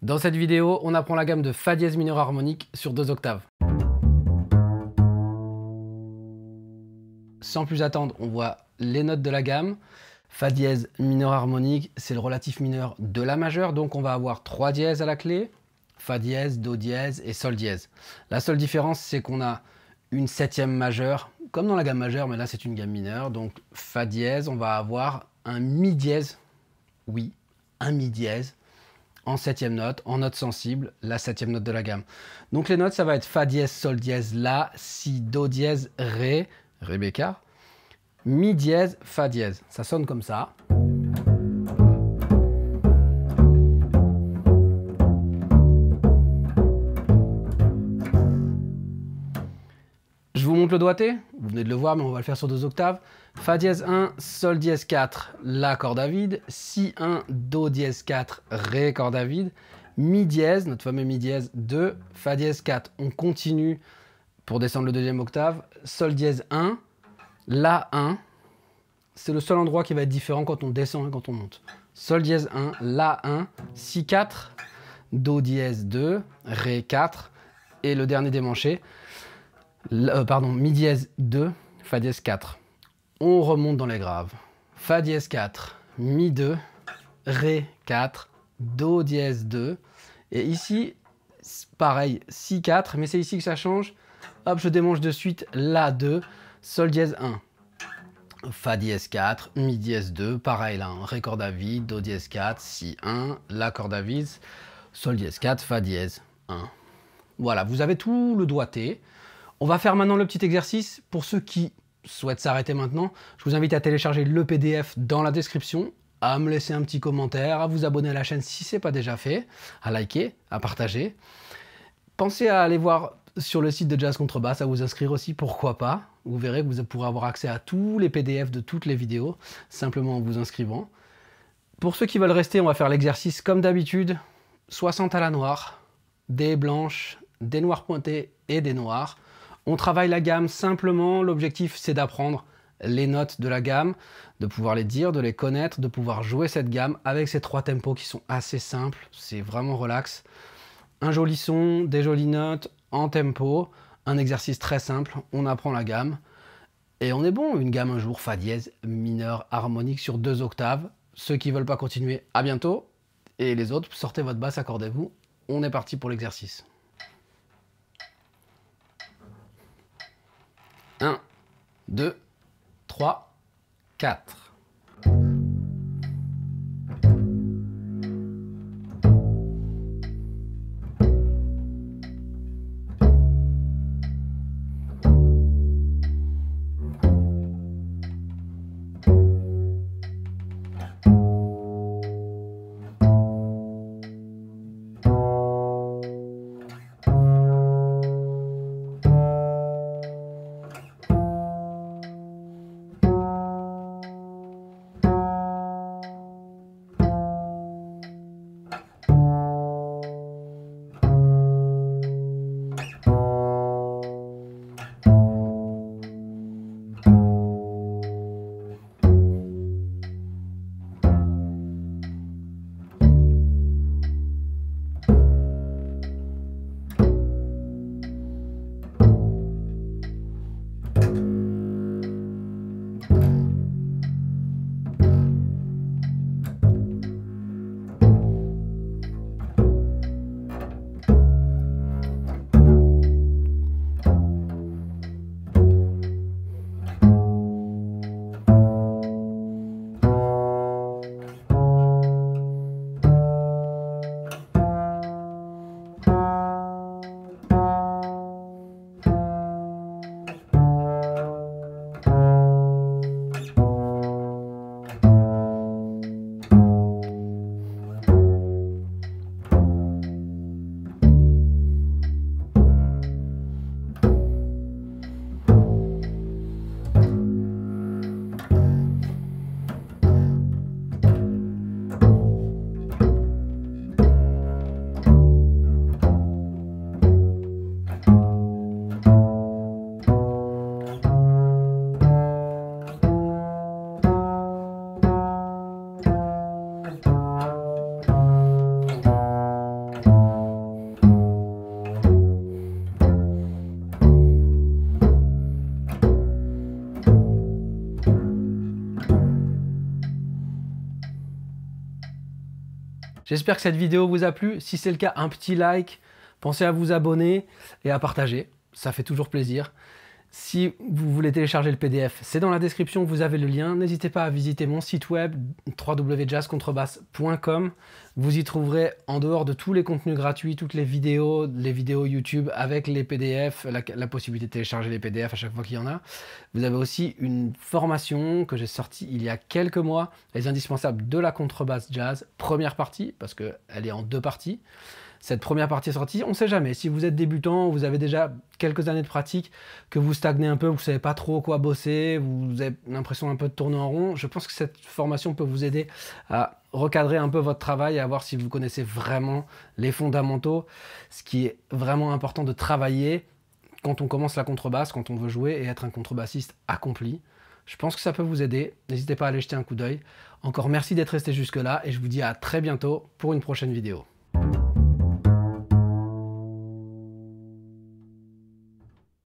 Dans cette vidéo, on apprend la gamme de Fa dièse mineur harmonique sur 2 octaves. Sans plus attendre, on voit les notes de la gamme. Fa dièse mineur harmonique, c'est le relatif mineur de la majeure, donc on va avoir 3 dièses à la clé, Fa dièse, Do dièse et Sol dièse. La seule différence, c'est qu'on a une septième majeure, comme dans la gamme majeure, mais là c'est une gamme mineure, donc Fa dièse, on va avoir un Mi dièse, oui, un Mi dièse, en septième note, en note sensible, la septième note de la gamme. Donc les notes, ça va être Fa dièse, Sol dièse, La, Si, Do dièse, Ré, Rebecca, Mi dièse, Fa dièse. Ça sonne comme ça. Je vous montre le doigté, vous venez de le voir, mais on va le faire sur 2 octaves. Fa dièse 1, Sol dièse 4, La corde à vide, Si 1, Do dièse 4, Ré corde à vide, Mi dièse, notre fameux Mi dièse 2, Fa dièse 4. On continue pour descendre le deuxième octave, Sol dièse 1, La 1. C'est le seul endroit qui va être différent quand on descend et quand on monte. Sol dièse 1, La 1, Si 4, Do dièse 2, Ré 4, et le dernier démanché, Mi dièse 2, Fa dièse 4. On remonte dans les graves. Fa dièse 4, Mi 2, Ré 4, Do dièse 2. Et ici, pareil, Si 4, mais c'est ici que ça change. Hop, je démange de suite La 2, Sol dièse 1. Fa dièse 4, Mi dièse 2, pareil là, Ré corde à vide, Do dièse 4, Si 1, La corde à vide, Sol dièse 4, Fa dièse 1. Voilà, vous avez tout le doigté. On va faire maintenant le petit exercice. Pour ceux qui souhaitent s'arrêter maintenant, je vous invite à télécharger le PDF dans la description, à me laisser un petit commentaire, à vous abonner à la chaîne si ce n'est pas déjà fait, à liker, à partager. Pensez à aller voir sur le site de Jazz Contrebasse, à vous inscrire aussi, pourquoi pas. Vous verrez que vous pourrez avoir accès à tous les PDF de toutes les vidéos, simplement en vous inscrivant. Pour ceux qui veulent rester, on va faire l'exercice comme d'habitude, 60 à la noire, des blanches, des noirs pointés et des noirs. On travaille la gamme simplement, l'objectif c'est d'apprendre les notes de la gamme, de pouvoir les dire, de les connaître, de pouvoir jouer cette gamme avec ces 3 tempos qui sont assez simples, c'est vraiment relax. Un joli son, des jolies notes en tempo, un exercice très simple, on apprend la gamme et on est bon. Une gamme un jour, Fa dièse mineur harmonique sur 2 octaves. Ceux qui ne veulent pas continuer, à bientôt. Et les autres, sortez votre basse, accordez-vous. On est parti pour l'exercice. 1, 2, 3, 4. J'espère que cette vidéo vous a plu. Si c'est le cas, un petit like. Pensez à vous abonner et à partager. Ça fait toujours plaisir. Si vous voulez télécharger le PDF, c'est dans la description, vous avez le lien. N'hésitez pas à visiter mon site web www.jazzcontrebasse.com. Vous y trouverez, en dehors de tous les contenus gratuits, toutes les vidéos YouTube avec les PDF, la possibilité de télécharger les PDF à chaque fois qu'il y en a. Vous avez aussi une formation que j'ai sortie il y a quelques mois, les indispensables de la contrebasse jazz, première partie, parce qu'elle est en 2 parties. Cette première partie est sortie, on ne sait jamais. Si vous êtes débutant, vous avez déjà quelques années de pratique, que vous stagnez un peu, vous ne savez pas trop quoi bosser, vous avez l'impression un peu de tourner en rond, je pense que cette formation peut vous aider à recadrer un peu votre travail et à voir si vous connaissez vraiment les fondamentaux. Ce qui est vraiment important de travailler quand on commence la contrebasse, quand on veut jouer et être un contrebassiste accompli. Je pense que ça peut vous aider. N'hésitez pas à aller jeter un coup d'œil. Encore merci d'être resté jusque-là et je vous dis à très bientôt pour une prochaine vidéo.